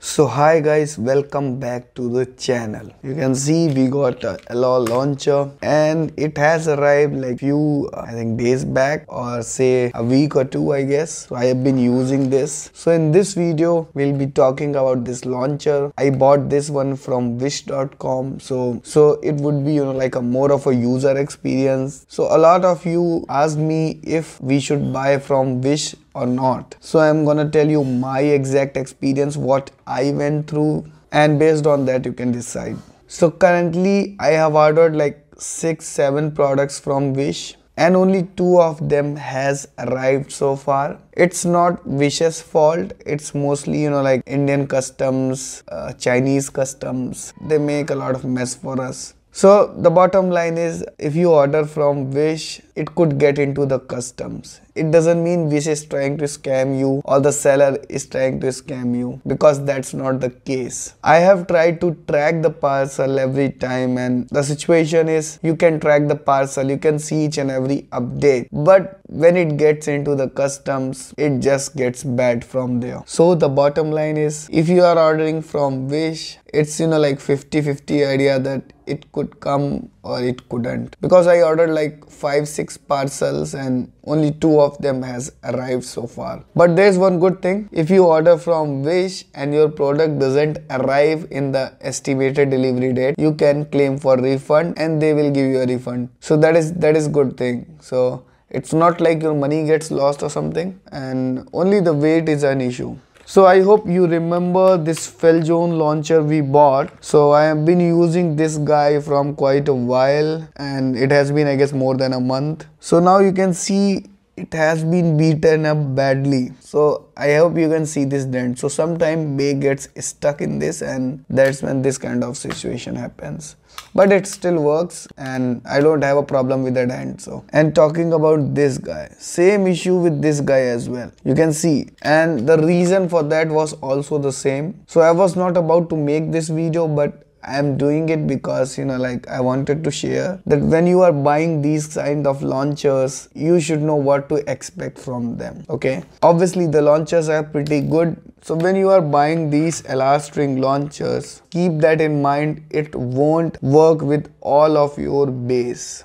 So hi guys, welcome back to the channel. You can see we got a LOL launcher and it has arrived like few I think days back, or say a week or two I guess. So I have been using this. So in this video we'll be talking about this launcher. I bought this one from wish.com. So it would be like a more of a user experience. So a lot of you asked me if we should buy from Wish or not. So I'm gonna tell you my exact experience, what I went through, and based on that you can decide. So currently I have ordered like 6-7 products from Wish and only 2 of them has arrived so far. It's not Wish's fault, it's mostly like Indian customs, Chinese customs. They make a lot of mess for us. So the bottom line is, if you order from Wish, it could get into the customs. It doesn't mean Wish is trying to scam you or the seller is trying to scam you, because that's not the case. I have tried to track the parcel every time, and the situation is you can track the parcel, you can see each and every update, but when it gets into the customs, it just gets bad from there. So the bottom line is, if you are ordering from Wish, it's like 50-50 idea that it could come or it couldn't, because I ordered like 5-6 parcels and only 2 of them has arrived so far. But there's one good thing: if you order from Wish and your product doesn't arrive in the estimated delivery date, you can claim for refund and they will give you a refund. So that is good thing. So it's not like your money gets lost or something, and only the weight is an issue. So I hope you remember this Felzone launcher we bought. So I have been using this guy from quite a while, and it has been I guess more than a month. So now you can see it has been beaten up badly. So I hope you can see this dent. So sometimes bay gets stuck in this, and that's when this kind of situation happens. But it still works and I don't have a problem with the dent. So, and talking about this guy, same issue with this guy as well, you can see, and the reason for that was also the same. So I was not about to make this video, but I am doing it because like I wanted to share that when you are buying these kind of launchers, you should know what to expect from them. Okay, obviously the launchers are pretty good. So when you are buying these Elastring launchers, keep that in mind. It won't work with all of your base,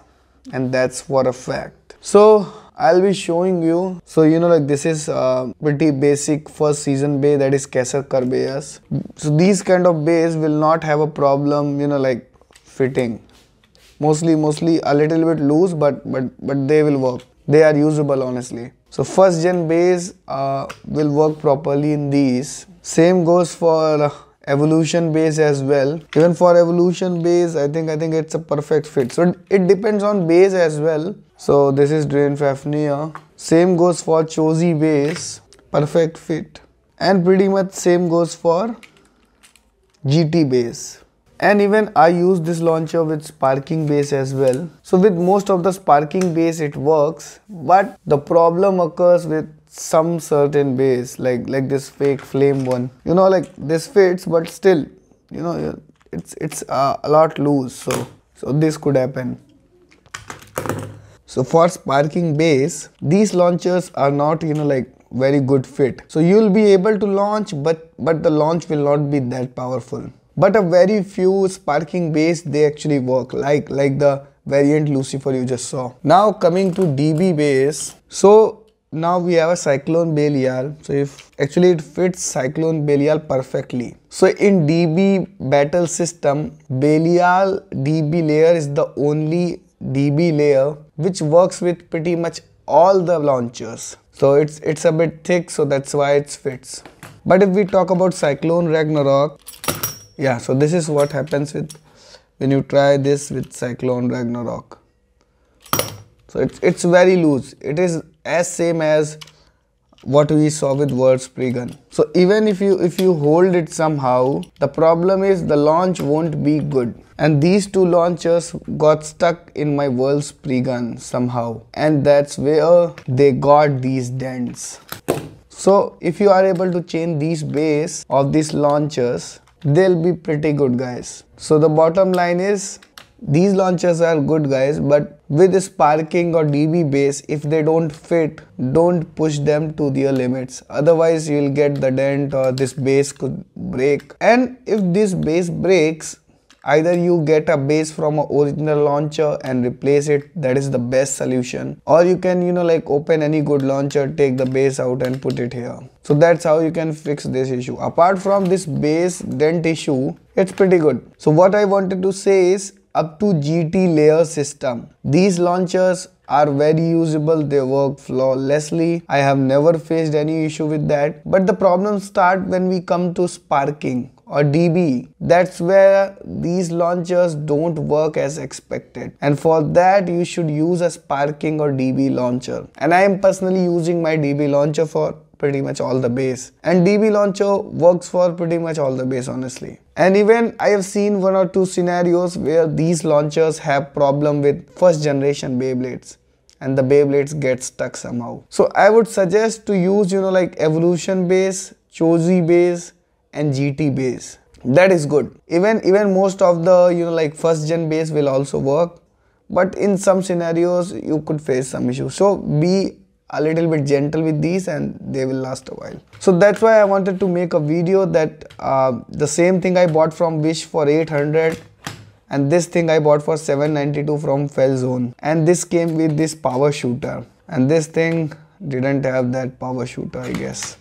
and that's for a fact. So I'll be showing you. So like this is pretty basic first season bay, that is Kesar Karbeas. So these kind of bays will not have a problem like fitting. Mostly a little bit loose, but they will work. They are usable honestly. So first gen bays will work properly in these. Same goes for Evolution base as well. Even for Evolution base, I think it's a perfect fit. So it depends on base as well. So this is Drain Fafnir. Same goes for Chosi base, perfect fit. And pretty much same goes for GT base. And even I use this launcher with Sparking base as well. So with most of the Sparking base it works, but the problem occurs with some certain base, like this fake flame one. Like this fits, but still it's a lot loose. So this could happen. So for Sparking base, these launchers are not like very good fit. So you'll be able to launch, but the launch will not be that powerful. But a very few Sparking base, they actually work, like the variant Lucifer you just saw. Now coming to DB base. So now we have a Cyclone Belial. So if actually it fits Cyclone Belial perfectly. So in DB battle system, Belial DB layer is the only DB layer which works with pretty much all the launchers. So it's a bit thick, so that's why it fits. But if we talk about Cyclone Ragnarok, yeah, so this is what happens with when you try this with Cyclone Ragnarok. So it's very loose. It is as same as what we saw with World Spree. So even if you hold it somehow, the problem is the launch won't be good. And these 2 launchers got stuck in my World Spree somehow, and that's where they got these dents. So if you are able to change these base of these launchers, they'll be pretty good, guys. So the bottom line is, These launchers are good, guys, but with sparking or DB base, if they don't fit, don't push them to their limits. Otherwise, you'll get the dent or this base could break. And if this base breaks, either you get a base from an original launcher and replace it, that is the best solution, or you can open any good launcher, take the base out and put it here. So that's how you can fix this issue. Apart from this base dent issue, it's pretty good. So what I wanted to say is, up to GT layer system, these launchers are very usable, they work flawlessly. I have never faced any issue with that, but the problems start when we come to sparking or DB. That's where these launchers don't work as expected, and for that you should use a sparking or DB launcher. And I am personally using my DB launcher for pretty much all the base, and DB launcher works for pretty much all the base, honestly. And even I have seen 1 or 2 scenarios where these launchers have problem with first generation Beyblades and the Beyblades get stuck somehow. So I would suggest to use Evolution base, Chozi base and GT base. That is good. Even most of the first gen base will also work, but in some scenarios you could face some issues. So be a little bit gentle with these and they will last a while. So that's why I wanted to make a video that the same thing I bought from Wish for 800 and this thing I bought for 792 from Felzone, and this came with this power shooter, and this thing didn't have that power shooter, I guess.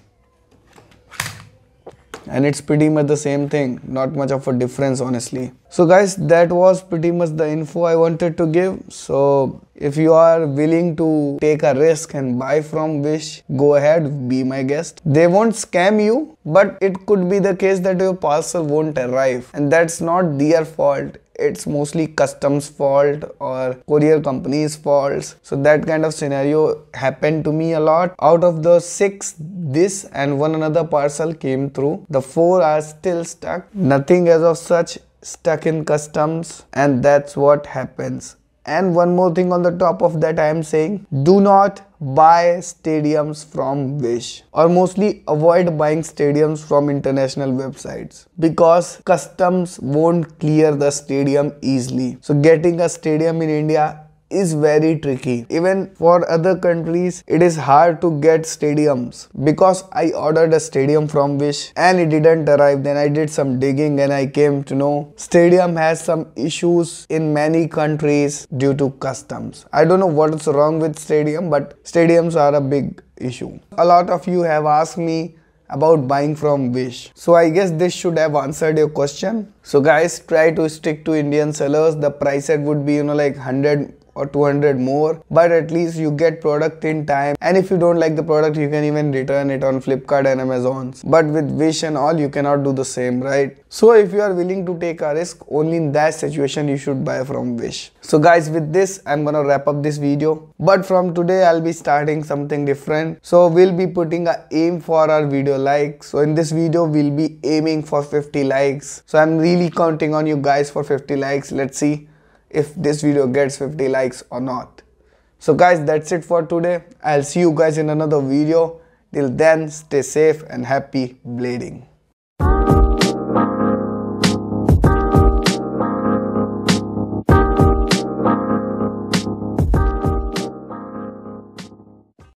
And it's pretty much the same thing, not much of a difference, honestly. So guys, that was pretty much the info I wanted to give. So if you are willing to take a risk and buy from Wish, go ahead, be my guest. They won't scam you, but it could be the case that your parcel won't arrive, and that's not their fault. It's mostly customs fault or courier company's faults. So that kind of scenario happened to me a lot. Out of the 6, this and one another parcel came through. The 4 are still stuck. Nothing as of such stuck in customs, and that's what happens. And one more thing on the top of that, I am saying, do not buy stadiums from Wish, or mostly avoid buying stadiums from international websites, because customs won't clear the stadium easily. So getting a stadium in India is very tricky. Even for other countries, it is hard to get stadiums, because I ordered a stadium from Wish and it didn't arrive. Then I did some digging and I came to know stadium has some issues in many countries due to customs. I don't know what's wrong with stadium, but stadiums are a big issue. A lot of you have asked me about buying from Wish, so I guess this should have answered your question. So guys, try to stick to Indian sellers. The price tag would be 100 or 200 more, but at least you get product in time, and if you don't like the product, you can even return it on Flipkart and Amazon. But with Wish and all, you cannot do the same, right? So if you are willing to take a risk, only in that situation you should buy from Wish. So guys, with this I'm gonna wrap up this video, but from today I'll be starting something different. So we'll be putting a aim for our video likes. So in this video we'll be aiming for 50 likes. So I'm really counting on you guys for 50 likes. Let's see if this video gets 50 likes or not. So guys, that's it for today. I'll see you guys in another video. Till then, stay safe and happy blading.